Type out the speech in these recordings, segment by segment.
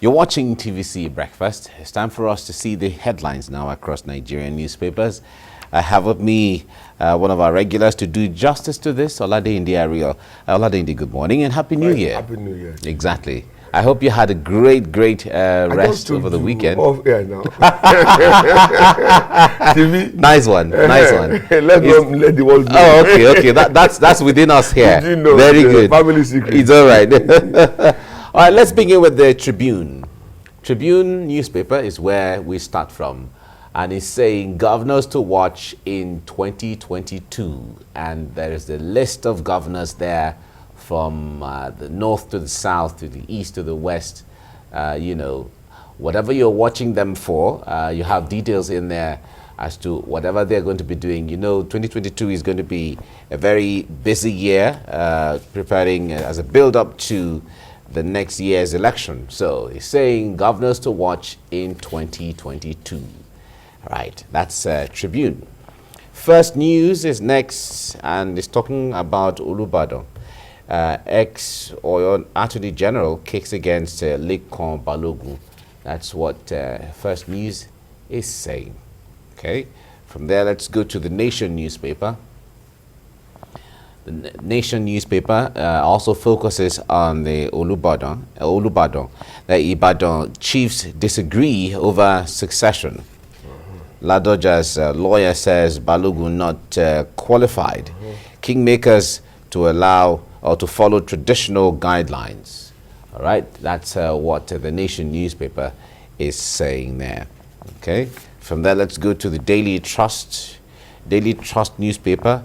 You're watching TVC Breakfast. It's time for us to see the headlines now across Nigerian newspapers. I have with me one of our regulars to do justice to this, Oladeinde Ariyo. Oladeinde, good morning and Happy New Year. Happy New Year. Exactly. I hope you had a great rest over the weekend. Now. TV. Nice one. Let the world know. Oh, okay. That's within us here. Did you know? Very good. Family secret. It's all right. All right, let's begin with the Tribune. Tribune newspaper is where we start from. And it's saying governors to watch in 2022. And there is the list of governors there from the north to the south, to the east to the west. You know, whatever you're watching them for, you have details in there as to whatever they're going to be doing. You know, 2022 is going to be a very busy year, preparing as a build-up to the next year's election. So it's saying governors to watch in 2022. Right, that's Tribune. First News is next, and it's talking about Olubadan. Ex-Oyo Attorney General kicks against Lekan Balogun. That's what First News is saying. Okay, from there, let's go to the Nation newspaper. The Nation newspaper also focuses on the Olubadan. The Ibadan chiefs disagree over succession. Ladoja's lawyer says Balogun not qualified. Kingmakers to allow or to follow traditional guidelines. All right, that's what the Nation newspaper is saying there. Okay, from there, let's go to the Daily Trust. Daily Trust newspaper.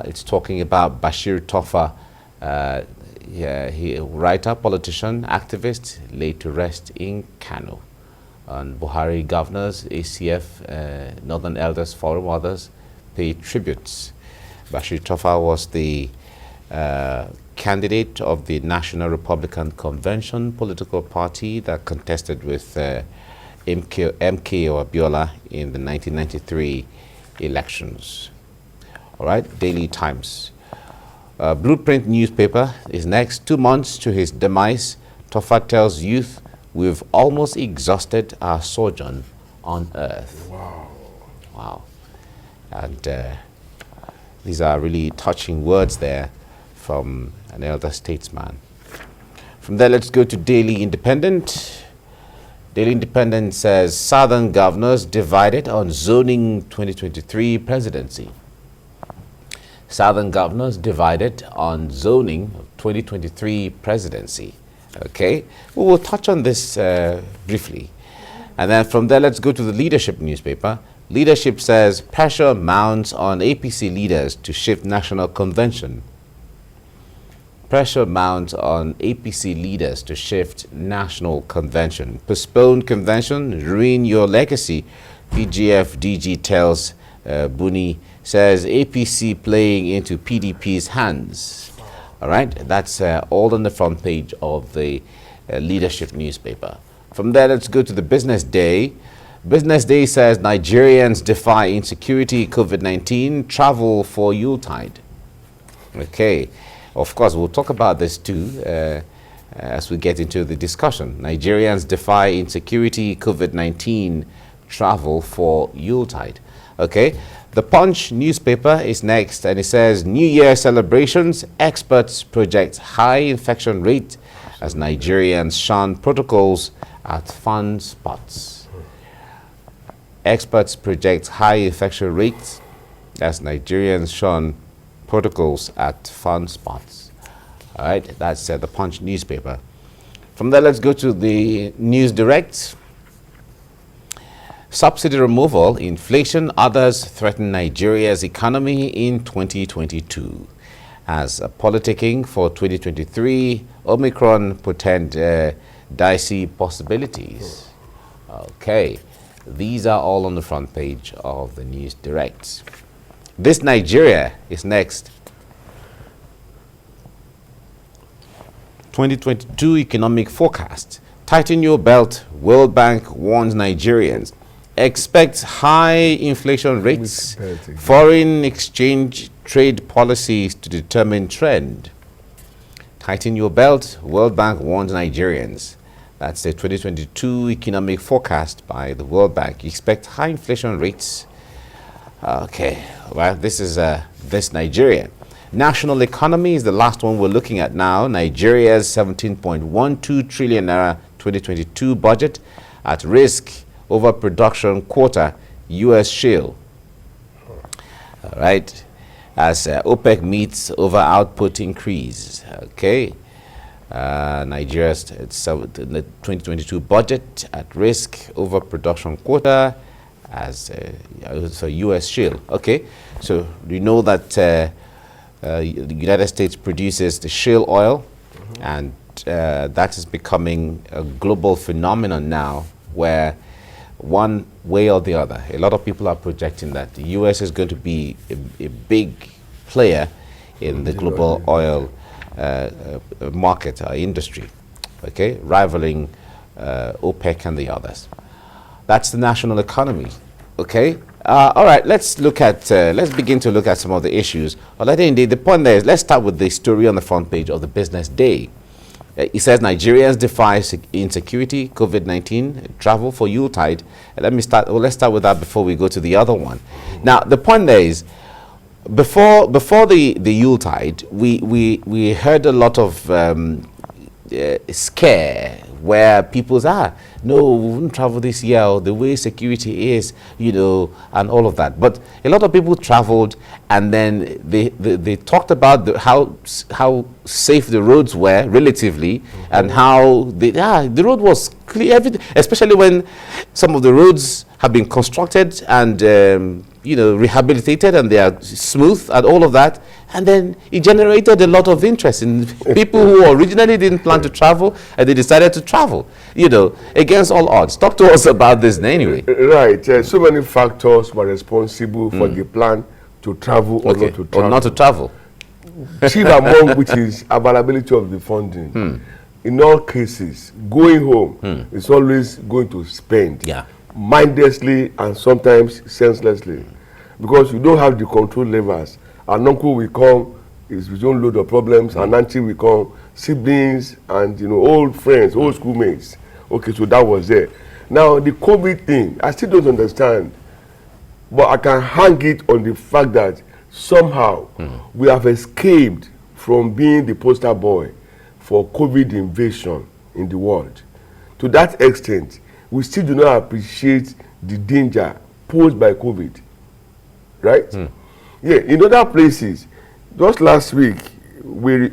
It's talking about Bashir Tofa, he writer, politician, activist, laid to rest in Kano. And Buhari governors, ACF, Northern Elders Forum, others pay tributes. Bashir Tofa was the candidate of the National Republican Convention political party that contested with MK Abiola in the 1993 elections. All right, Daily Times. Blueprint newspaper is next. 2 months to his demise, Tofa tells youth, we've almost exhausted our sojourn on earth. Wow. And these are really touching words there from an elder statesman. From there, let's go to Daily Independent. Daily Independent says Southern governors divided on zoning 2023 presidency. Southern governors divided on zoning 2023 presidency. Okay, we will touch on this briefly. And then from there, let's go to the Leadership newspaper. Leadership says pressure mounts on APC leaders to shift national convention. Pressure mounts on APC leaders to shift national convention. Postponed convention, ruin your legacy. PGF DG tells Buni, says APC playing into PDP's hands. All right, that's all on the front page of the Leadership newspaper. From there, let's go to the Business Day. Business Day says Nigerians defy insecurity, COVID-19, travel for Yuletide. Okay, of course, we'll talk about this too as we get into the discussion. Nigerians defy insecurity, COVID-19, travel for Yuletide. Okay. The Punch newspaper is next, and it says New Year celebrations, experts project high infection rate as Nigerians shun protocols at fun spots. Experts project high infection rates as Nigerians shun protocols at fun spots. All right, that's the Punch newspaper. From there, let's go to the News Direct. Subsidy removal, inflation, others threaten Nigeria's economy in 2022. As politicking for 2023, Omicron portend dicey possibilities. Okay, these are all on the front page of the News Direct. This Nigeria is next. 2022 economic forecast. Tighten your belt, World Bank warns Nigerians. Expects high inflation rates, foreign exchange trade policies to determine trend. Tighten your belt, World Bank warns Nigerians. That's the 2022 economic forecast by the World Bank. You expect high inflation rates. Okay, well, this is this Nigeria. National economy is the last one we're looking at now. Nigeria's 17.12 trillion naira 2022 budget at risk over production quota, U.S. shale. All right, as OPEC meets over output increase. Okay, Nigeria's the 2022 budget at risk over production quota as so U.S. shale. Okay, so we know that the United States produces the shale oil, and that is becoming a global phenomenon now, where one way or the other, a lot of people are projecting that the U.S. is going to be a big player in the global oil market industry, okay, rivaling OPEC and the others. That's the national economy, okay. All right, let's begin to look at some of the issues. Oladeinde, the point there is, let's start with the story on the front page of the Business Day. It says Nigerians defy insecurity, COVID-19, travel for Yuletide. Let's start with that before we go to the other one. Now, the point there is, before the Yuletide, we heard a lot of scare where people say, no, we wouldn't travel this year, or the way security is, you know, and all of that. But a lot of people traveled, and then they talked about how safe the roads were relatively, and how the road was clear, especially when some of the roads have been constructed and you know, rehabilitated, and they are smooth and all of that. And then it generated a lot of interest in people who originally didn't plan to travel, and they decided to travel, you know, against all odds. Talk to us about this anyway. Right. So many factors were responsible for the plan to travel or not to travel. Or not to travel. Chief among which is availability of the funding. In all cases, going home is always going to spend mindlessly and sometimes senselessly, because you don't have the control levers. An uncle will come, is his own load of problems, and auntie will come, siblings, and you know, old friends, old schoolmates. Okay, so that was there. Now the COVID thing, I still don't understand, but I can hang it on the fact that somehow we have escaped from being the poster boy for COVID invasion in the world. To that extent, we still do not appreciate the danger posed by COVID, right? Yeah, in other places, just last week,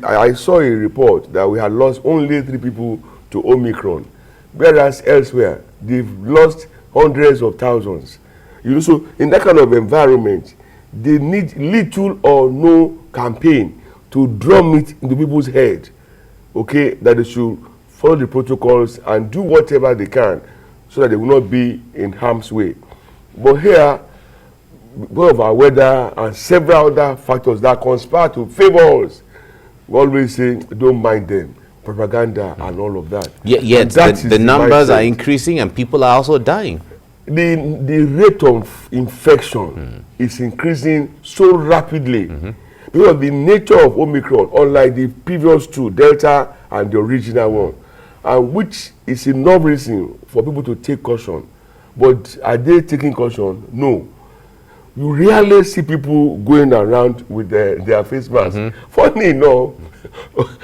I saw a report that we had lost only 3 people to Omicron, whereas elsewhere, they've lost hundreds of thousands. You know, so in that kind of environment, they need little or no campaign to drum it into people's head, okay, that they should follow the protocols and do whatever they can so that they will not be in harm's way. But here, because of our weather and several other factors that conspire to favor us, we always say, don't mind them, propaganda and all of that. Yet the numbers are increasing and people are also dying. The rate of infection is increasing so rapidly because of the nature of Omicron, unlike the previous 2, Delta and the original one, and which is enough reason for people to take caution. But are they taking caution? No. You rarely see people going around with their face masks. Funny enough,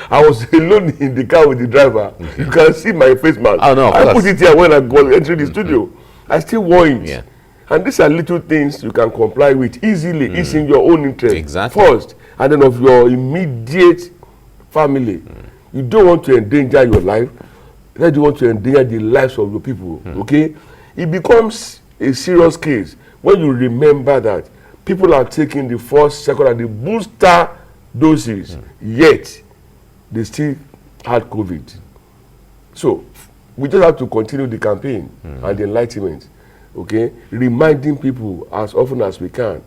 I was alone in the car with the driver. You can see my face mask. Oh, no, I put it here when I go entering the studio. I still wore it. Yeah. And these are little things you can comply with easily. It's in your own interest first, and then of your immediate family. You don't want to endanger your life. You don't want to endanger the lives of your people. Okay? It becomes a serious case when you remember that people are taking the first, second, and the booster doses, yet they still had COVID. So we just have to continue the campaign and the enlightenment, okay? Reminding people as often as we can,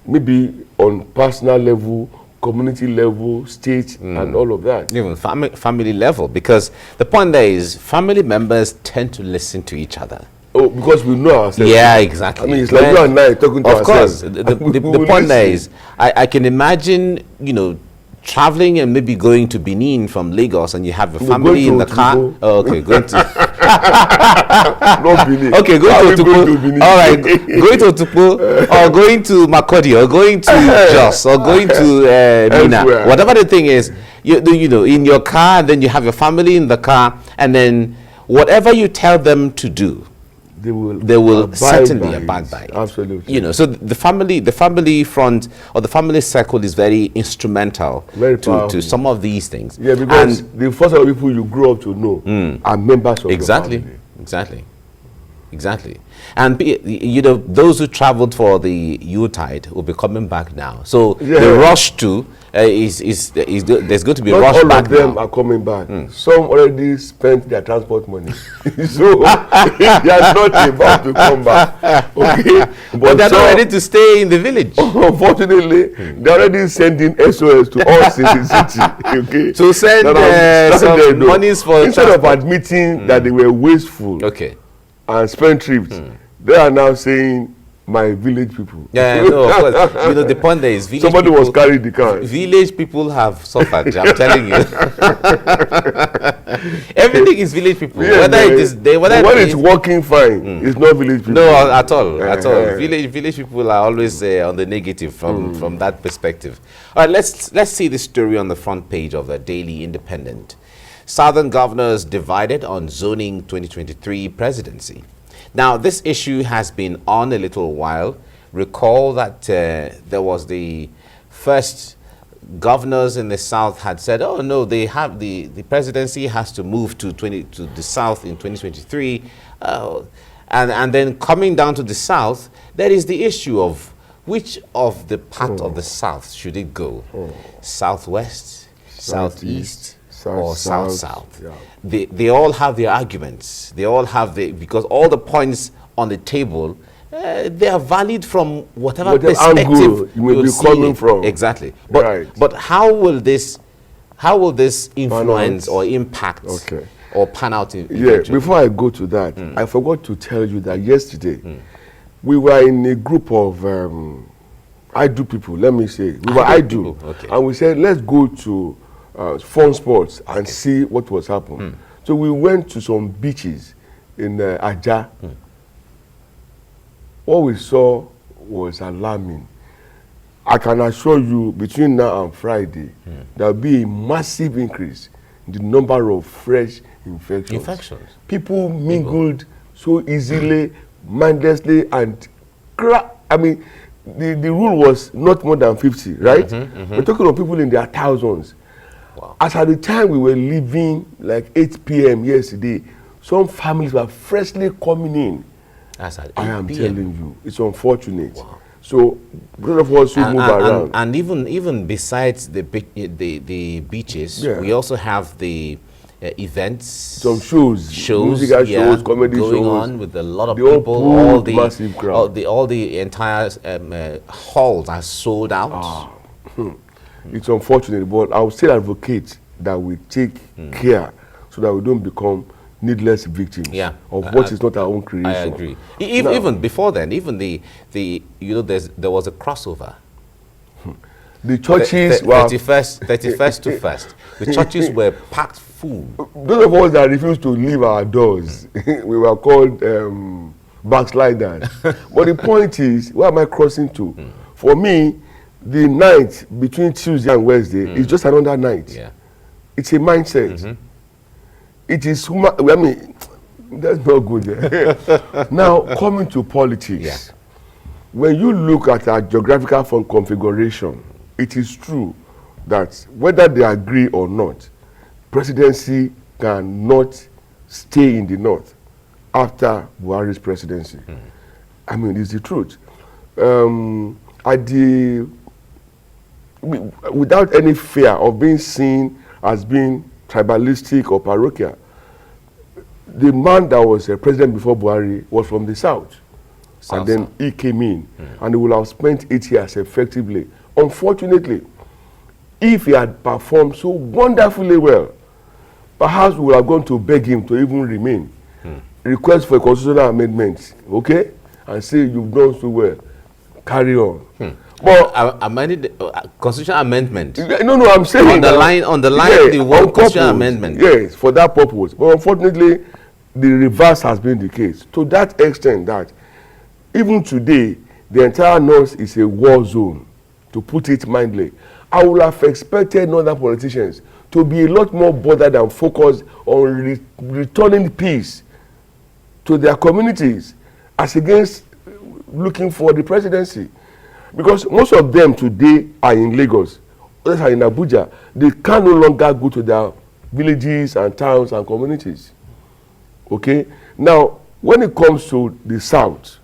maybe on personal level, community level, state, and all of that. Even family level, because the point there is family members tend to listen to each other. Oh, because we know ourselves. Yeah, exactly. I mean, it's like you and I talking to ourselves. Of course. The point there is, I can imagine, you know, traveling and maybe going to Benin from Lagos, and you have your family in the car. Oh, okay, going to not Benin. Okay, going to Otukpo. All right, going to Otukpo, or going to Makurdi, or going to Jos, or going to Mina. Whatever the thing is, you know, in your car, and then you have your family in the car, and then whatever you tell them to do, they will certainly abide by it. Absolutely. You know, so the family front or the family circle is very instrumental to some of these things. Yeah, because the first of the people you grow up to know are members of your family. Exactly. And you know, those who traveled for the Yuletide will be coming back now. So the rush to there's going to be a rush back now. All of them are coming back. Some already spent their transport money, so they are not about to come back. Okay, but they're not ready to stay in the village. Unfortunately, they're already sending SOS to all cities. Okay, to send some monies for instead of admitting that they were wasteful. Okay. And spend trips. They are now saying, my village people. Yeah, no, of course. You know, the point there is village somebody people, was carrying the car. Village people have suffered, I'm telling you. Everything is village people. Yeah, whether it's working fine, it's not village people. No, at all. Village people are always on the negative from that perspective. All right, let's see the story on the front page of the Daily Independent. Southern governors divided on zoning 2023 presidency. Now, this issue has been on a little while. Recall that there was the first governors in the South had said, oh, no, they have the presidency has to move to the South in 2023. And then coming down to the South, there is the issue of which of the part of the South should it go? Southwest, Southeast, or South. Yeah. They all have their arguments. They all have because all the points on the table, they are valid from whatever perspective you may be coming from. Exactly. But how will this influence or impact or pan out? Before I go to that, I forgot to tell you that yesterday we were in a group of IDU people. Let me say we were IDU, and we said let's go to fun sports and see what was happening. So we went to some beaches in Aja. What we saw was alarming. I can assure you, between now and Friday, there will be a massive increase in the number of fresh infections. People mingled so easily, mindlessly, and I mean, the rule was not more than 50, right? We're talking of people in their thousands. Wow. As at the time we were leaving, like 8 p.m. yesterday, some families were freshly coming in. As at 8 I am telling you, it's unfortunate. Wow. So, those of us who move around. And even besides the beaches, we also have the events. Some shows, musical shows, comedy going shows. on with a lot of people. Massive crowd. All the entire halls are sold out. It's unfortunate, but I would still advocate that we take care so that we don't become needless victims of what is not our own creation. I agree. Even before then, even there was a crossover. The churches were 31st to 1st. The churches were packed full. Those of us that refused to leave our doors, we were called backsliders. But the point is, where am I crossing to? For me, the night between Tuesday and Wednesday is just another night. Yeah. It's a mindset. It is human. I mean, that's not good. Now, coming to politics, when you look at our geographical configuration, it is true that whether they agree or not, presidency cannot stay in the north after Buhari's presidency. I mean, it's the truth. Without any fear of being seen as being tribalistic or parochial, the man that was president before Buhari was from the south. And then he came in and he will have spent 8 years effectively. Unfortunately, if he had performed so wonderfully well, perhaps we would have gone to beg him to even remain. Request for a constitutional amendment, okay? And say, you've done so well, carry on. But constitutional amendment. No, I'm saying on the line, yeah, the one constitutional amendment. Yes, for that purpose. But unfortunately, the reverse has been the case. To that extent that even today, the entire North is a war zone, to put it mildly. I would have expected northern politicians to be a lot more bothered and focused on returning peace to their communities as against looking for the presidency. Because most of them today are in Lagos, others are in Abuja. They can no longer go to their villages and towns and communities. Okay? Now, when it comes to the South,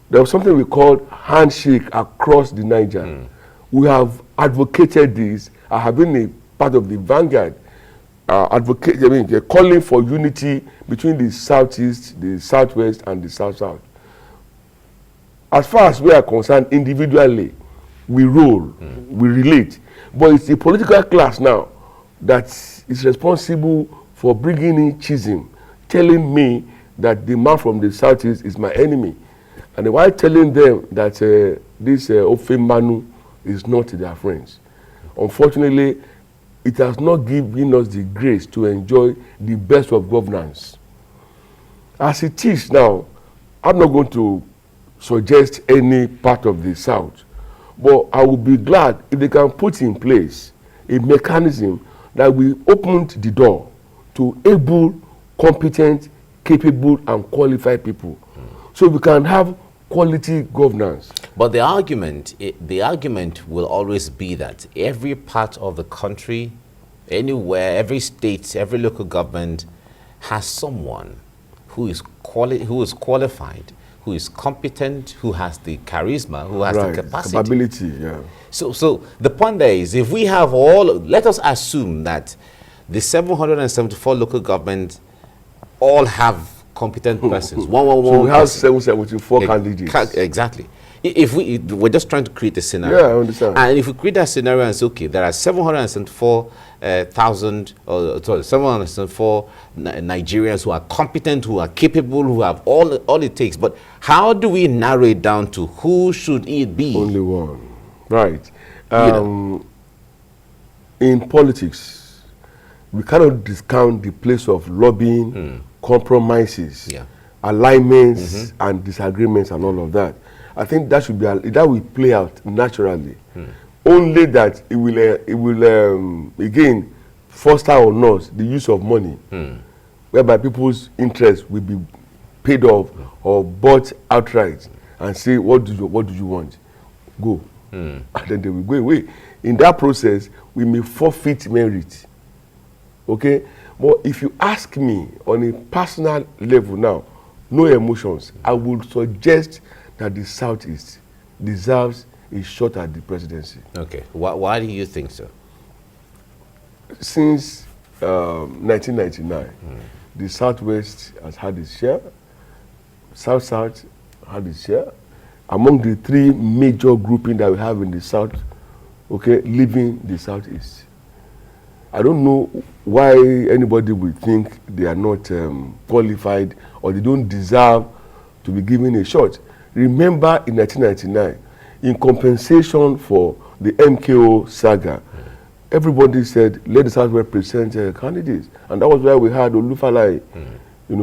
there was something we called handshake across the Niger. We have advocated this. I have been a part of the vanguard, they're calling for unity between the Southeast, the Southwest, and the South-South. As far as we are concerned, individually, we rule, we relate. But it's the political class now that is responsible for bringing in schism, telling me that the man from the Southeast is my enemy. And while telling them that this Ofe Manu is not their friends. Unfortunately, it has not given us the grace to enjoy the best of governance. As it is now, I'm not going to suggest any part of the South, but I would be glad if they can put in place a mechanism that will open the door to able, competent, capable, and qualified people, so we can have quality governance. But the argument will always be that every part of the country, anywhere, every state, every local government has someone who is qualified, who is competent, who has the charisma, who has the capacity. Yeah. So the point there is, if we have let us assume that the 774 local governments all have competent persons. So we have 774 candidates. Exactly. If we're just trying to create a scenario. Yeah, I understand. And if we create that scenario and say, okay, there are 774 Nigerians who are competent, who are capable, who have all it takes. But how do we narrow it down to who should it be? Only one. Right. In politics, we cannot discount the place of lobbying, compromises, alignments, and disagreements, and all of that. I think that should be that will play out naturally. Only that it will again foster or not the use of money, whereby people's interest will be paid off or bought outright, and say, what do you want? Go, and then they will go away. In that process, we may forfeit merit. Okay, but if you ask me on a personal level now, no emotions, I would suggest that the Southeast deserves a shot at the presidency. Okay, why do you think so? Since 1999, the Southwest has had its share, South-South had its share. Among the three major groupings that we have in the South, okay, leaving the Southeast. I don't know why anybody would think they are not qualified or they don't deserve to be given a shot. Remember, in 1999, in compensation for the MKO saga, everybody said, let the Southwest present candidates. And that was why we had Olufalaye,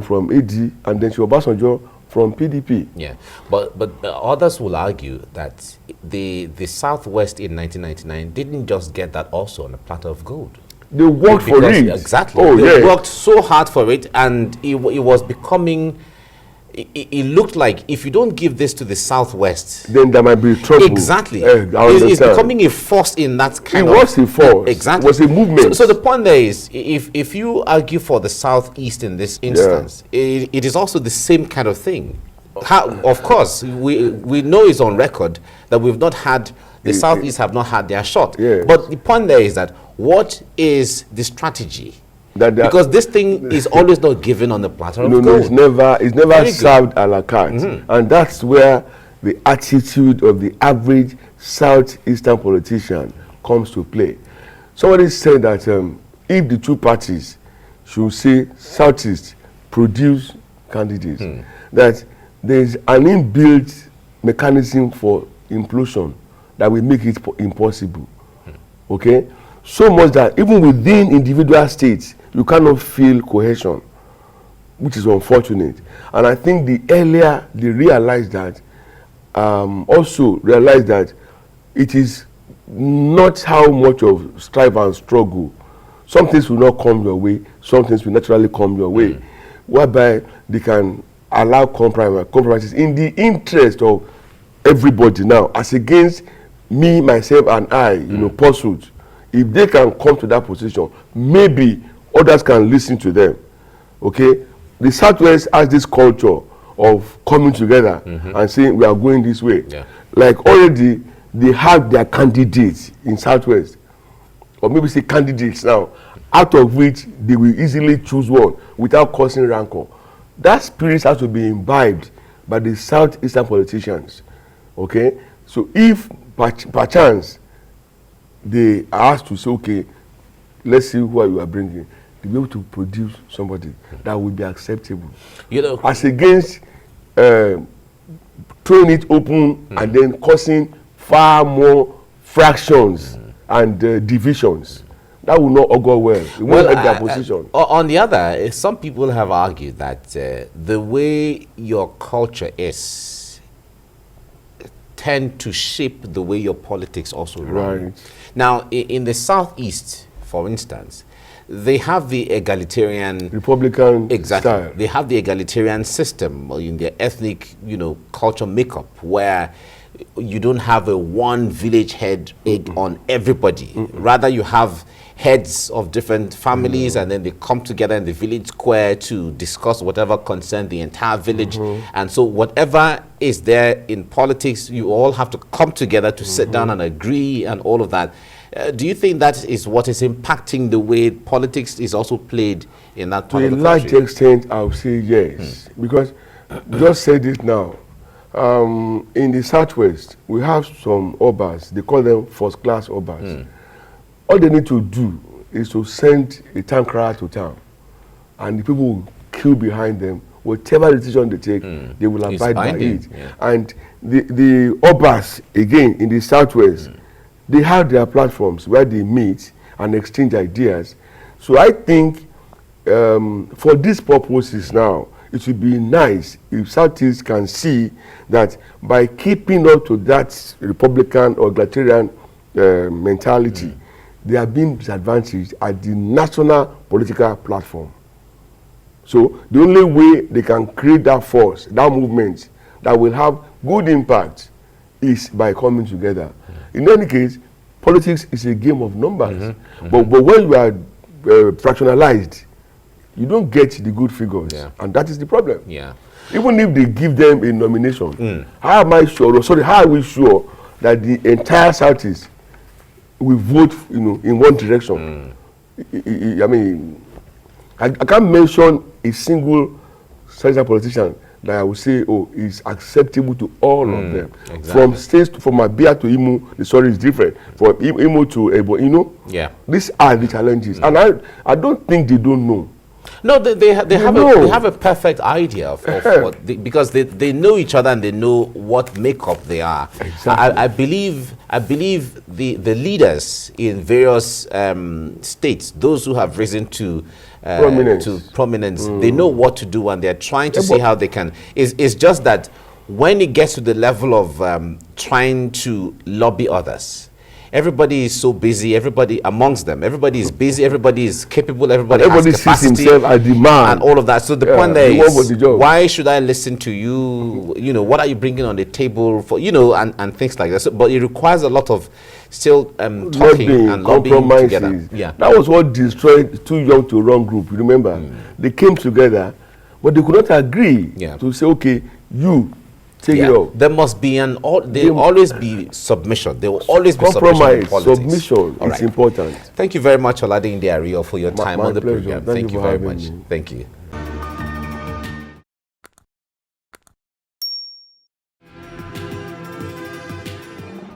from AD, and then Obasanjo from PDP. Yeah, but others will argue that the Southwest in 1999 didn't just get that also on a platter of gold. They worked for it. Exactly. They worked so hard for it, and it was becoming... It looked like if you don't give this to the Southwest, then there might be trouble. Exactly. It's becoming a force in that kind of... It was a force. Exactly. It was a movement. So the point there is, if you argue for the Southeast in this instance, it is also the same kind of thing. Of course, we know it's on record that we've not had... The Southeast have not had their shot. Yes. But the point there is that what is the strategy? Because this thing is always not given on the platter of gold. No, it's never served a la carte. And that's where the attitude of the average Southeastern politician comes to play. Somebody said that if the two parties should say Southeast produce candidates, that there is an inbuilt mechanism for implosion that will make it impossible. Okay? So much that even within individual states, you cannot feel cohesion, which is unfortunate. And I think the earlier they realize that, also realize that it is not how much of strive and struggle. Some things will not come your way, some things will naturally come your way, whereby they can allow compromises in the interest of everybody now, as against me, myself, and I, you know, pursuit. If they can come to that position, maybe others can listen to them. Okay? The Southwest has this culture of coming together and saying we are going this way. Yeah. Like already they have their candidates in Southwest, or maybe say candidates now, out of which they will easily choose one without causing rancor. That spirit has to be imbibed by the Southeastern politicians. Okay? So if perchance they are asked to say, okay, let's see who you are bringing, to be able to produce somebody that will be acceptable. You know, as against throwing it open and then causing far more fractions and divisions. That will not augur well. It won't help their position. On the other, some people have argued that the way your culture is tend to shape the way your politics also run. Right. Now, in the Southeast, for instance, they have the egalitarian Republican style. They have the egalitarian system in their ethnic, you know, culture makeup, where you don't have a one village head on everybody. Rather, you have heads of different families, and then they come together in the village square to discuss whatever concerns the entire village. And so whatever is there in politics, you all have to come together to sit down and agree and all of that. Do you think that is what is impacting the way politics is also played in that part of the country? To a large extent, I would say yes. Because, just said it now, in the Southwest, we have some obas, they call them first-class obas. All they need to do is to send a tank crier to town, and the people will queue behind them. Whatever decision they take, they will abide by it. Yeah. And the obas, again, in the Southwest, they have their platforms where they meet and exchange ideas. So I think for these purposes now, it would be nice if Southeast can see that by keeping up to that Republican or egalitarian mentality, they are being disadvantaged at the national political platform. So the only way they can create that force, that movement, that will have good impact is by coming together. In any case, politics is a game of numbers. But when you are fractionalized, you don't get the good figures. And that is the problem. Even if they give them a nomination, how am I sure, how are we sure that the entire Southeast will vote, you know, in one direction? I mean, I can't mention a single Southern politician that I would say, oh, is acceptable to all of them. From states, from Abia to Imo, the story is different. From Imo to Ebo, you know? These are the challenges. And I don't think they don't know. No, they have a perfect idea of what because they know each other and they know what makeup they are. I believe the leaders in various states, those who have risen to prominence, they know what to do and they're trying to see how they can. It's just that when it gets to the level of trying to lobby others, everybody is so busy, everybody amongst them, everybody is busy, everybody is capable, everybody has capacity sees himself as demand and all of that. So the point there is, why should I listen to you? You know, what are you bringing on the table for, you know, and things like that. So, but it requires a lot of still talking and lobbying together. That was what destroyed Too Young to Run group. You remember? They came together, but they could not agree to say, okay, you take it off. There must be there will always be submission. There will always be compromise. Submission is important. Thank you very much, Oladeinde Ariyo, for your time on the program. Thank you very much. Thank you.